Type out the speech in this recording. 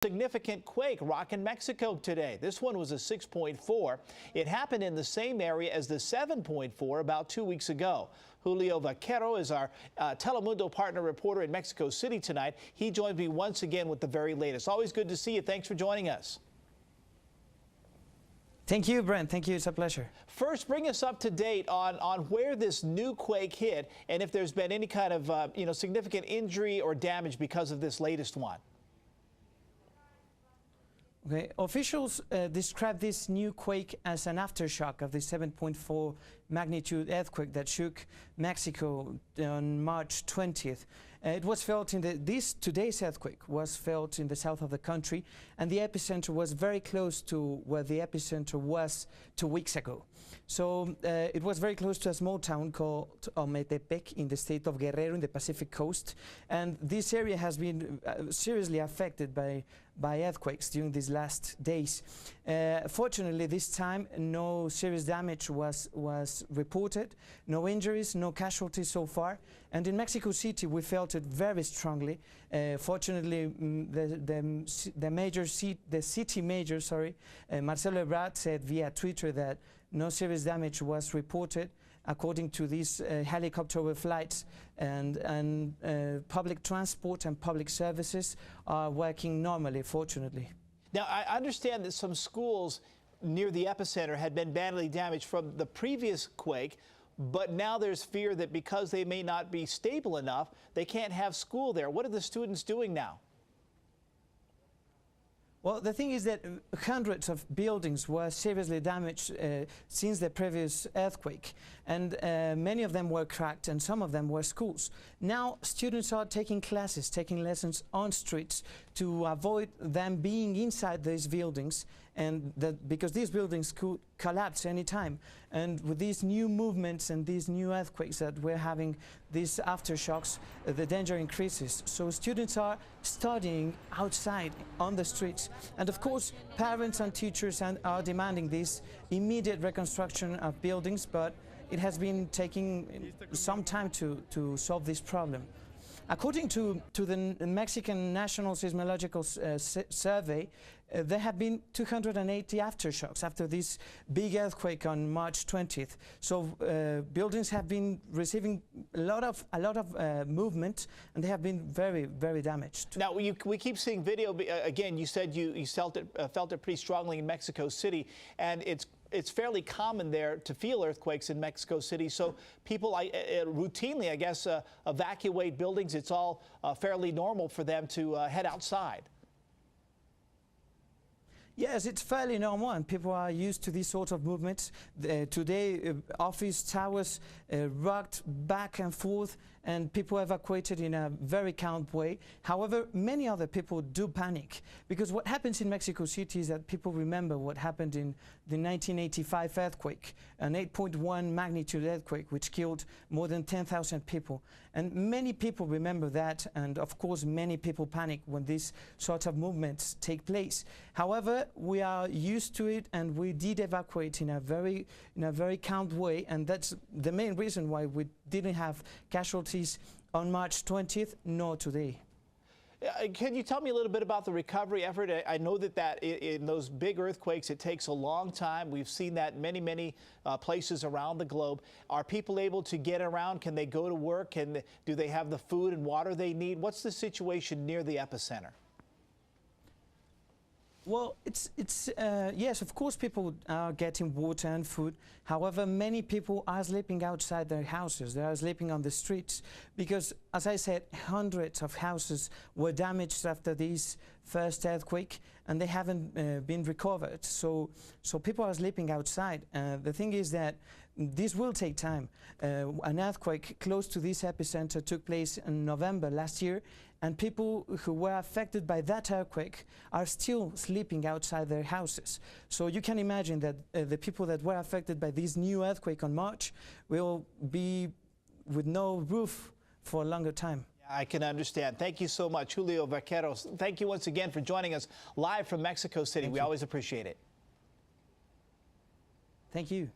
Significant quake rocking Mexico today. This one was a 6.4. It happened in the same area as the 7.4 about 2 weeks ago. Julio Vaqueiro is our Telemundo partner reporter in Mexico City tonight. He joins me once again with the very latest. Always good to see you. Thanks for joining us. Thank you, Brent. Thank you. It's a pleasure. First, bring us up to date on where this new quake hit and if there's been any kind of significant injury or damage because of this latest one. Okay. Officials describe this new quake as an aftershock of the 7.4 magnitude earthquake that shook Mexico on March 20th. It was felt in today's earthquake was felt in the south of the country, and the epicenter was very close to where the epicenter was 2 weeks ago. So it was very close to a small town called Ometepec in the state of Guerrero in the Pacific coast, and this area has been seriously affected by earthquakes during these last days. Fortunately, this time no serious damage was reported, no injuries, no casualties so far. And in Mexico City, we felt it very strongly. Fortunately, the city mayor, Marcelo Ebrard, said via Twitter that no serious damage was reported, according to these helicopter overflights, and public transport and public services are working normally, fortunately. Now, I understand that some schools near the epicenter had been badly damaged from the previous quake, but now there's fear that because they may not be stable enough, they can't have school there. What are the students doing now? Well, the thing is that hundreds of buildings were seriously damaged since the previous earthquake, and many of them were cracked, and some of them were schools. Now students are taking classes, taking lessons on streets to avoid them being inside these buildings, and because these buildings could collapse anytime. And with these new movements and these new earthquakes that we're having, these aftershocks, the danger increases. So students are studying outside on the streets. And of course, parents and teachers are demanding this immediate reconstruction of buildings, but it has been taking some time to solve this problem. According to the Mexican National Seismological Survey, there have been 280 aftershocks after this big earthquake on March 20th. So buildings have been receiving a lot of movement, and they have been very, very damaged. Now, we keep seeing video. Again, you said you felt it pretty strongly in Mexico City, and it's fairly common there to feel earthquakes in Mexico City. So people routinely, I guess, evacuate buildings. It's all fairly normal for them to head outside. Yes, it's fairly normal, and people are used to these sort of movements. Today, office towers rocked back and forth, and people evacuated in a very calm way. However, many other people do panic, because what happens in Mexico City is that people remember what happened in the 1985 earthquake, an 8.1 magnitude earthquake, which killed more than 10,000 people. And many people remember that, and of course, many people panic when these sorts of movements take place. However, we are used to it, and we did evacuate in a very calm way, and that's the main reason why we didn't have casualties on March 20th, nor today. Can you tell me a little bit about the recovery effort? I know that in those big earthquakes, it takes a long time. We've seen that in many places around the globe. Are people able to get around? Can they go to work? Do they have the food and water they need? What's the situation near the epicenter? Well, yes, of course people are getting water and food. However, many people are sleeping outside their houses. They are sleeping on the streets because, as I said, hundreds of houses were damaged after this first earthquake, and they haven't been recovered. So people are sleeping outside. The thing is that this will take time. An earthquake close to this epicenter took place in November last year, and people who were affected by that earthquake are still sleeping outside their houses. So you can imagine that the people that were affected by this new earthquake on March will be with no roof for a longer time. I can understand. Thank you so much, Julio Vaqueiro. Thank you once again for joining us live from Mexico City. We always appreciate it. Thank you.